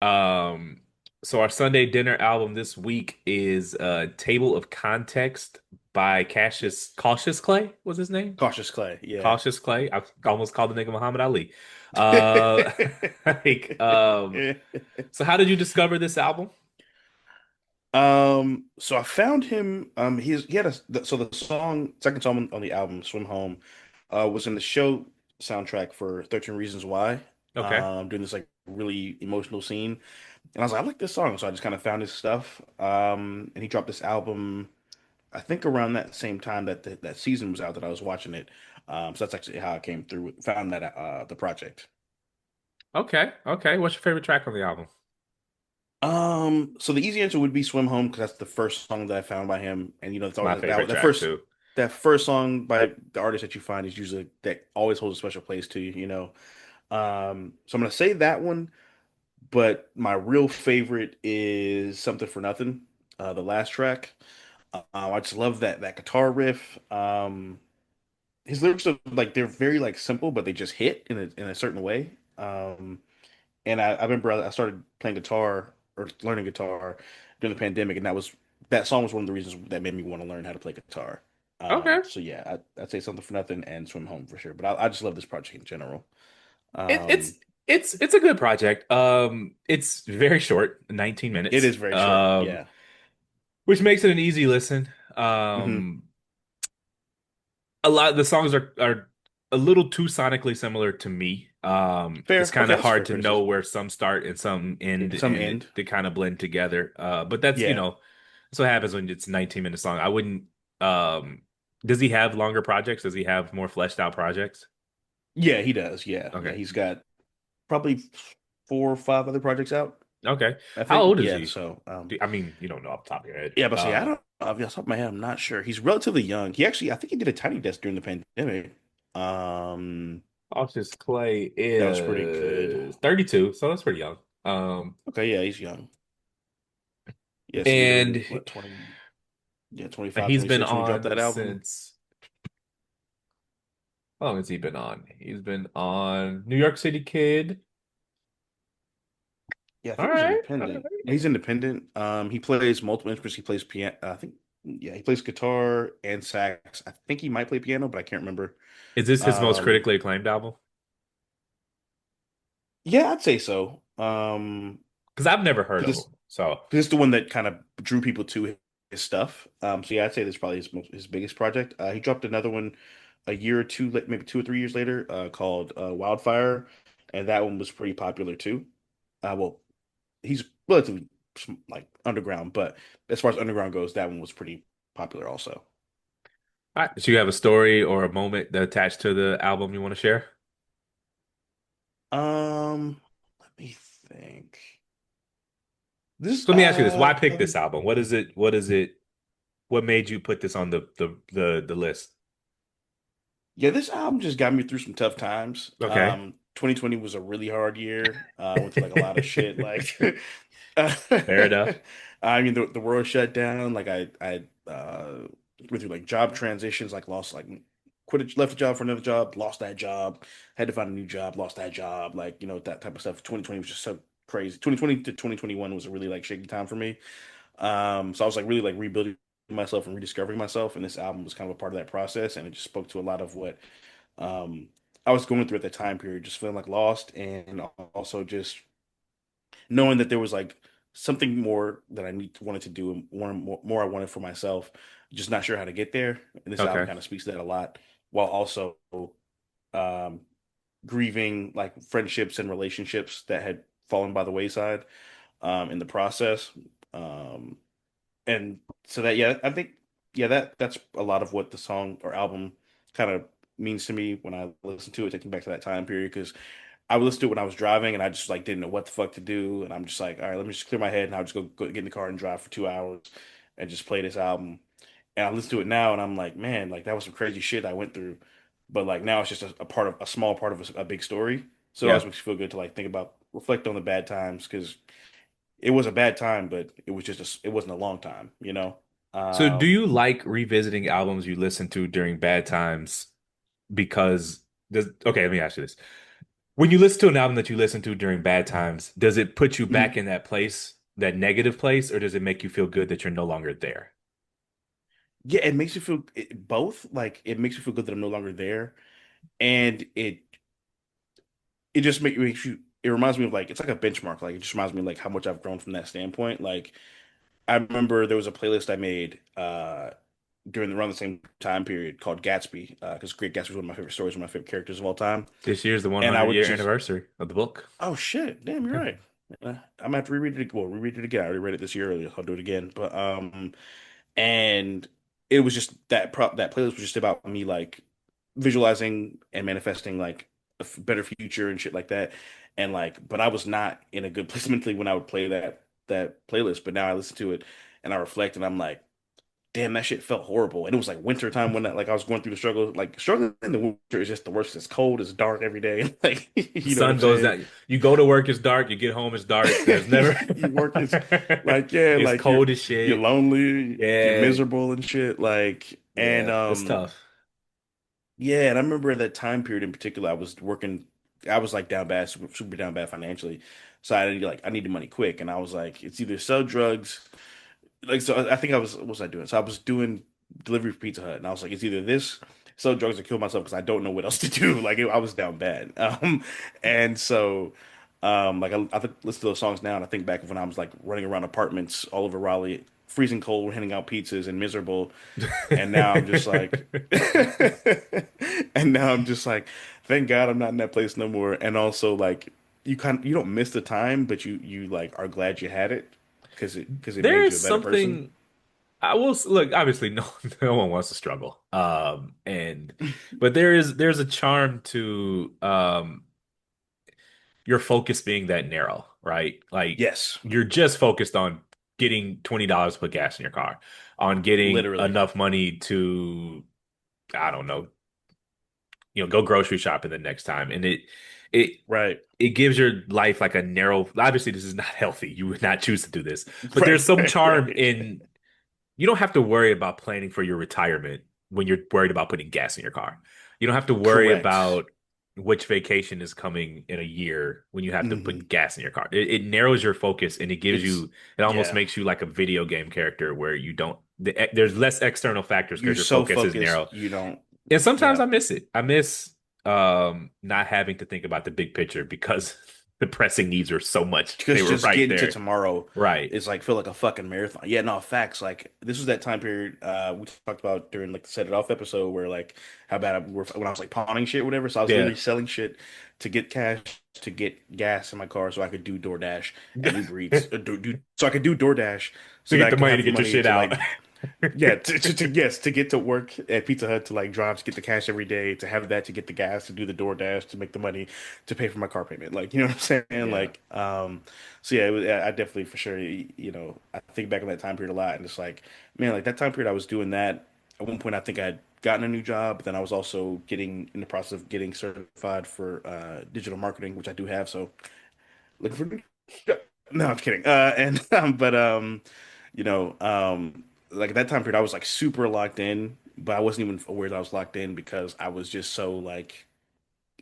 Um, so our Sunday dinner album this week is Table of Context by Cautious Clay was his name? Cautious Clay, yeah. Cautious Clay. I almost called the nigga Muhammad Ali. Uh like so how did you discover this album? So I found him. He had so the song, second song on the album, "Swim Home," was in the show soundtrack for 13 Reasons Why. Okay. Doing this like really emotional scene, and I was like, I like this song, so I just kind of found his stuff. And he dropped this album, I think around that same time that that season was out that I was watching it. So that's actually how I came through, found that the project. Okay. Okay. What's your favorite track on the album? So the easy answer would be "Swim Home" because that's the first song that I found by him, and it's My always favorite track too. that first song by the artist that you find is usually that always holds a special place to you, So I'm gonna say that one, but my real favorite is "Something for Nothing," the last track. I just love that guitar riff. His lyrics are like they're very like simple, but they just hit in a certain way. And I remember I started playing guitar or learning guitar during the pandemic, and that song was one of the reasons that made me want to learn how to play guitar. Okay. So yeah, I'd say something for nothing and swim home for sure. But I just love this project in general. It, it's Um, it's a good project. It's very short, 19 it minutes. is very short. Yeah. Which makes it an easy listen. Hmm. A lot of the songs are a little too sonically similar to me. It's Fair. kind Okay, of that's a hard fair to know criticism. where some start and some end, Some and end. they kind of blend together. But that's Yeah. that's what happens when it's 19 minutes long. I wouldn't. Um, does he have longer projects? Does he have more fleshed out projects? Yeah, he does. Yeah. Yeah. Okay, He's got probably 4 or 5 other projects out, okay. I How think. old is Yeah. he? So, I mean, you don't know off the top of your head. yeah, but see, I don't off the top of my head, I'm not sure. He's relatively young. He actually, I think he did a tiny desk during the pandemic. Um, Cautious Clay that was pretty good. is 32, so that's pretty young. Okay, yeah, he's young. Yeah, so he would have And been what, 20, yeah, 25, he's been 26 when he dropped on that album. since. How long has he been on? He's been on New York City Kid. Yeah, I All think he's right. All independent. right. He's independent. He plays multiple instruments. He plays piano. I think, yeah, he plays guitar and sax. I think he might play piano, but I can't remember. Is this his most Um, critically acclaimed album? yeah, I'd say so. Because I've never heard of him. Because So, this is the one that kind of drew people to his stuff. So yeah, I'd say this is probably his biggest project. He dropped another one a year or two, maybe 2 or 3 years later, called Wildfire, and that one was pretty popular too. Well, he's relatively like underground, but as far as underground goes, that one was pretty popular also. all right. Do you have a story or a moment that attached to the album you want to share? Let me think. This So let me ask you this: why pick this album? What is it? What is it? What made you put this on the list? Yeah, this album just got me through some tough times. Okay. 2020 was a really hard year. I went through like a lot of shit. Like, Fair enough. I mean, the world shut down. Like, I went through like job transitions. Like, lost like left a job for another job, lost that job, had to find a new job, lost that job. Like, that type of stuff. 2020 was just so crazy. 2020 to 2021 was a really like shaky time for me. So I was like really like rebuilding myself and rediscovering myself, and this album was kind of a part of that process, and it just spoke to a lot of what um I was going through at that time period, just feeling like lost, and also just knowing that there was like something more that wanted to do and more I wanted for myself, just not sure how to get there. And this album Okay. kind of speaks to that a lot, while also um grieving like friendships and relationships that had fallen by the wayside in the process. Um and so that yeah, I think yeah that's a lot of what the song or album kind of means to me when I listen to it, taking back to that time period because I would listen to it when I was driving and I just like didn't know what the fuck to do and I'm just like, all right, let me just clear my head and I'll just go get in the car and drive for 2 hours and just play this album. And I listen to it now and I'm like, man, like that was some crazy shit I went through, but like now it's just a part of a small part of a big story. So it always Yeah. makes you feel good to like think about reflect on the bad times because it was a bad time, but it was just it wasn't a long time. So do Um, you like revisiting albums you listen to during bad times because okay, let me ask you this. When you listen to an album that you listen to during bad times, does it put you back Mhm. in that place, that negative place, or does it make you feel good that you're no longer there? Yeah, it makes you feel both. Like it makes you feel good that I'm no longer there, and it just makes you. It reminds me of like it's like a benchmark. Like it just reminds me like how much I've grown from that standpoint. Like I remember there was a playlist I made during around the same time period called Gatsby because Great Gatsby is one of my favorite stories, one of my favorite characters of all time. This year's the And I 100 would year just anniversary of the book. oh shit, damn, you're Yeah. right. I'm gonna have to reread it. Well, reread it again. I already read it this year earlier. I'll do it again. But and it was just that playlist was just about me like visualizing and manifesting like better future and shit like that. And like, but I was not in a good place mentally when I would play that playlist. But now I listen to it and I reflect and I'm like, damn, that shit felt horrible. And it was like winter time when that like I was going through the struggle. Like struggling in the winter is just the worst. It's cold, it's dark every day. Like The you know what sun I'm goes saying? down. You go to work, it's dark. You get home, it's dark. There's never. You work is like yeah, It's like cold as you're shit. lonely, you're Yeah. miserable and shit. Like and Yeah. It's tough. yeah, and I remember that time period in particular, I was working, I was like down bad, super down bad financially. So I needed money quick, and I was like, it's either sell drugs, like so. I think I was what was I doing? So I was doing delivery for Pizza Hut, and I was like, it's either this, sell drugs, or kill myself because I don't know what else to do. Like I was down bad, and so. Like I listen to those songs now, and I think back of when I was like running around apartments all over Raleigh, freezing cold, handing out pizzas, and miserable. And now I'm just like, and now I'm just like, thank God I'm not in that place no more. And also like, you don't miss the time, but you like are glad you had it because it There made is you a better person. something I will look, obviously no no one wants to struggle. And but there's a charm to your focus being that narrow, right? Like Yes, you're just focused on getting $20 to put gas in your car, on getting literally. enough money to, I don't know, go grocery shopping the next time. And it Right, it gives your life like a narrow, obviously this is not healthy. You would not choose to do this, but there's right, some right, charm right. in you don't have to worry about planning for your retirement when you're worried about putting gas in your car. You don't have to worry Correct. about which vacation is coming in a year when you have to Hmm. put gas in your car. It narrows your focus and it gives It's you, it almost yeah. makes you like a video game character where you don't, there's less external factors You're because your so focus is focused, narrow. you don't. And sometimes Yeah. I miss it. I miss not having to think about the big picture because the pressing needs are so much. They Because were just right getting to there. tomorrow Right. is like feel like a fucking marathon. Yeah, no, facts. Like this was that time period we talked about during like the Set It Off episode where like how bad when I was like pawning shit, whatever. So I was Yeah. literally selling shit to get cash to get gas in my car so I could do DoorDash and Uber Eats. So I could do DoorDash To so that get I the could money to have the get your money shit to out. like yeah, yes, to get to work at Pizza Hut to like drive to get the cash every day, to have that to get the gas, to do the DoorDash, to make the money, to pay for my car payment. Like, you know what I'm saying? Yeah. Like, so yeah, I definitely for sure, I think back on that time period a lot, and it's like, man, like that time period I was doing that. At one point, I think I had gotten a new job, but then I was also getting in the process of getting certified for digital marketing, which I do have. So looking for no, I'm kidding. And but you know, like at that time period, I was like super locked in, but I wasn't even aware that I was locked in because I was just so like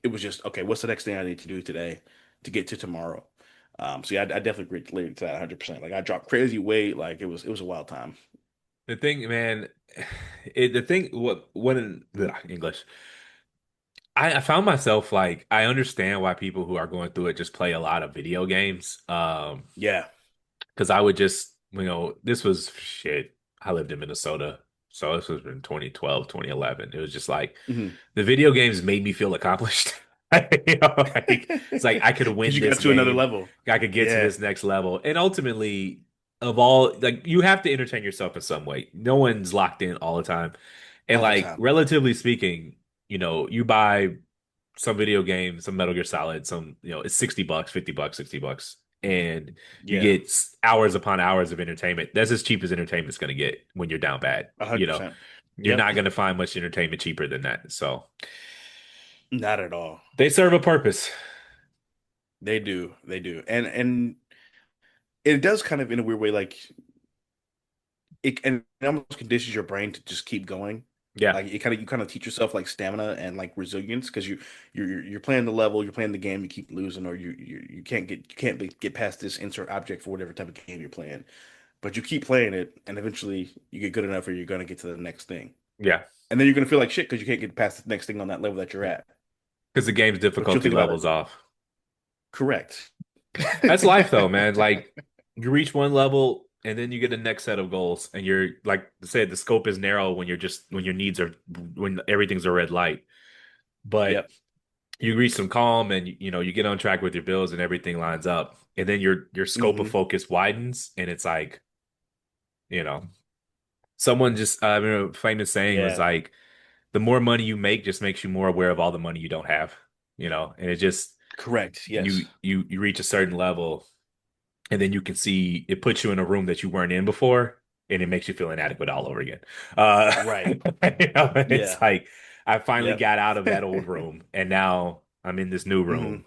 it was just okay. What's the next thing I need to do today to get to tomorrow? So yeah, I definitely relate to that 100%. Like I dropped crazy weight. Like it was a wild time. The thing, man, the thing, what, when, English, I found myself like, I understand why people who are going through it just play a lot of video games. Yeah. Because I would just, this was shit. I lived in Minnesota. So this was in 2012, 2011. It was just like Hmm. the video games made me feel accomplished. Like it's like I could Because win you this got to another game. level. I could get to Yeah. this next level. And ultimately, of all, like you have to entertain yourself in some way. No one's locked in all the time. And All the like time. relatively speaking, you buy some video game, some Metal Gear Solid, some, it's $60, $50, $60, and you Yeah. get hours upon hours of entertainment. That's as cheap as entertainment's going to get when you're down bad. 100%. You're Yep. not going to find much entertainment cheaper than that. So Not at all. they serve a purpose. They do. They do. And it does kind of in a weird way like it almost conditions your brain to just keep going. Yeah. Like it kind of you kind of teach yourself like stamina and like resilience because you're playing the level, you're playing the game, you keep losing, or you can't get past this insert object for whatever type of game you're playing. But you keep playing it, and eventually you get good enough, or you're gonna get to the next thing, Yeah. and then you're gonna feel like shit because you can't get past the next thing on that level that you're at. Because the game's But you'll difficulty think about it. levels off. Correct. That's life though, man. Like you reach one level and then you get the next set of goals and you're like I said, the scope is narrow when you're just when your needs are when everything's a red light. But Yep. you reach some calm and you know you get on track with your bills and everything lines up. And then your scope of Hmm. focus widens and it's like, you know, someone just I remember a famous saying was Yeah. like the more money you make just makes you more aware of all the money you don't have, you know, and it just Correct. you Yes. you reach a certain level and then you can see it puts you in a room that you weren't in before, and it makes you feel inadequate all over again. Right. It's Yeah. like I finally Yep. got out of that old room, and now I'm in this new Hmm. room,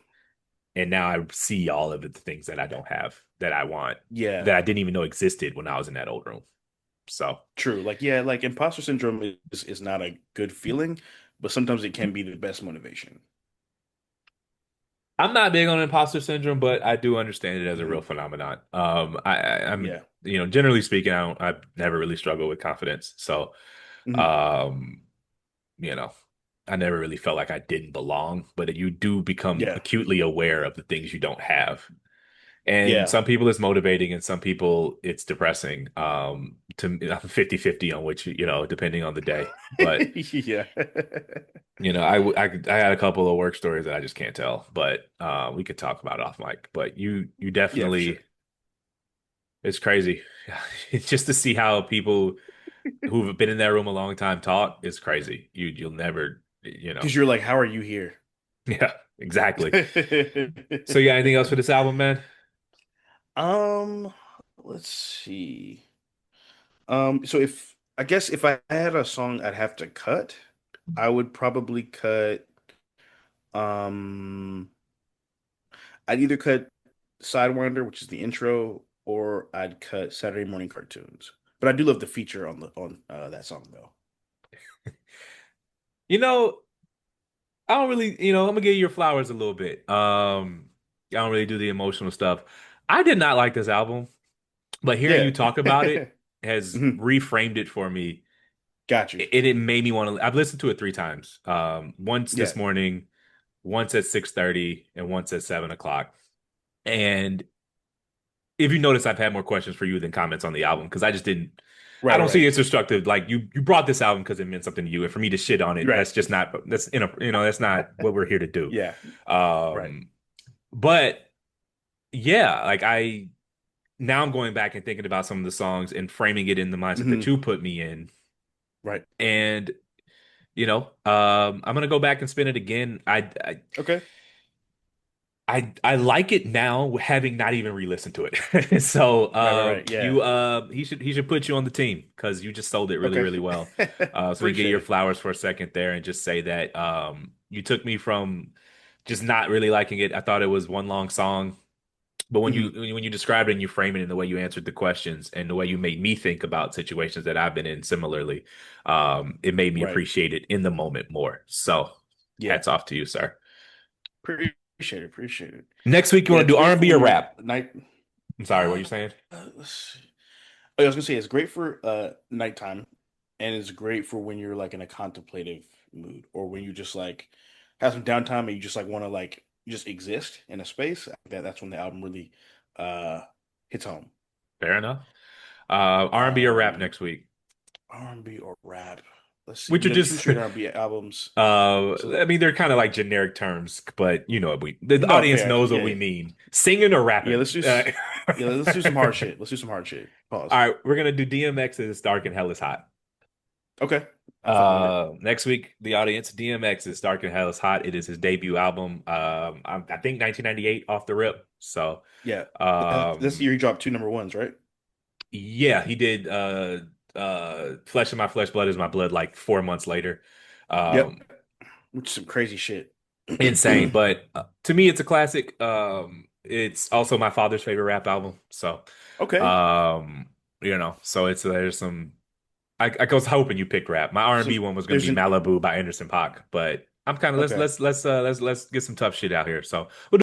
and now I see all of the things that I don't have that I want Yeah. that I didn't even know existed when I was in that old room. So True. Like, yeah, like imposter syndrome is not a good feeling, but sometimes it can be the best motivation. I'm not big on imposter syndrome, but I do understand it as a real Hmm. phenomenon. I'm Yeah. you know generally speaking, I've never really struggled with confidence, so. Hmm. Um, you know, I never really felt like I didn't belong, but you do become Yeah. acutely aware of the things you don't have. And Yeah. some people it's motivating and some people it's depressing. I'm 50-50 on which, you know, depending on the day. But, Yeah. you know, I had a couple of work stories that I just can't tell, but we could talk about it off mic. But you Yeah, for sure. definitely it's crazy. It's just to see how people who've been in that room a long time talk is crazy. You'll never, you know. Because you're like, how are you here? Yeah, exactly. So you got anything else for this album, man? Um, let's see. So if I guess if I had a song I'd have to cut, I would probably cut um I'd either cut Sidewinder, which is the intro, or I'd cut Saturday Morning Cartoons. But I do love the feature on the on that song though. You know, I don't really, you know, I'm gonna give you your flowers a little bit. I don't really do the emotional stuff. I did not like this album, but hearing you Yeah. talk about it has Mhm. reframed it for me. Got you. It made me want to. I've listened to it 3 times. Once Yeah. this morning, once at 6:30, and once at 7 o'clock. And if you notice, I've had more questions for you than comments on the album because I just didn't. I Right, don't see right. it's destructive. Like you brought this album because it meant something to you, and for me to shit on it, Right. that's just not. That's you know that's not what we're here to do. Yeah. Right. Um, but yeah, like I now I'm going back and thinking about some of the songs and framing it in the mindset that Hmm. you put me in, Right. and you know, I'm gonna go back and spin it again. Okay. I like it now, having not even re-listened to it. So Right, right, right. Yeah. you he should put you on the team because you just sold it really Okay. really well. So we get Appreciate your it. flowers for a second there and just say that you took me from just not really liking it. I thought it was one long song, but when Hmm. you described it and you frame it in the way you answered the questions and the way you made me think about situations that I've been in similarly, it made me Right. appreciate it in the moment more. So Yeah. hats off to you, sir. Appreciate it. Appreciate it. Next week you Yeah, want to it's do great for R&B or when you're rap? night. I'm sorry, what are Uh, you saying? let's see. Oh, I was gonna say it's great for nighttime, and it's great for when you're like in a contemplative mood, or when you just like have some downtime and you just like want to like just exist in a space. That's when the album really uh hits home. Fair enough. R&B or rap Um, next week? R&B or rap. Let's see. Which We've are done two just, straight R&B albums. I So mean, they're kind of like generic terms, but you know what the no, audience fair. knows what Yeah, we yeah. mean. Singing or Yeah, rapping? let's do yeah, let's do some hard shit. Let's do some hard shit. All Pause. right, we're gonna do DMX's Dark and Hell is Hot. Okay. I'm fucking with it. Next week, the audience, DMX is Dark and Hell is Hot. It is his debut album. I think 1998 off the rip. So, Yeah. That's the um, year he dropped two number ones, right? yeah, he did Flesh of My Flesh, Blood is My Blood like 4 months later. Yep. Um, Which is some crazy shit. insane, but to me it's a classic. It's also my father's favorite rap album. So, Okay. um, you know, so it's there's some. I was hoping you picked rap. My R&B So one was gonna there's be an Malibu by Anderson .Paak, but I'm kind of okay. let's get some tough shit out here. So we'll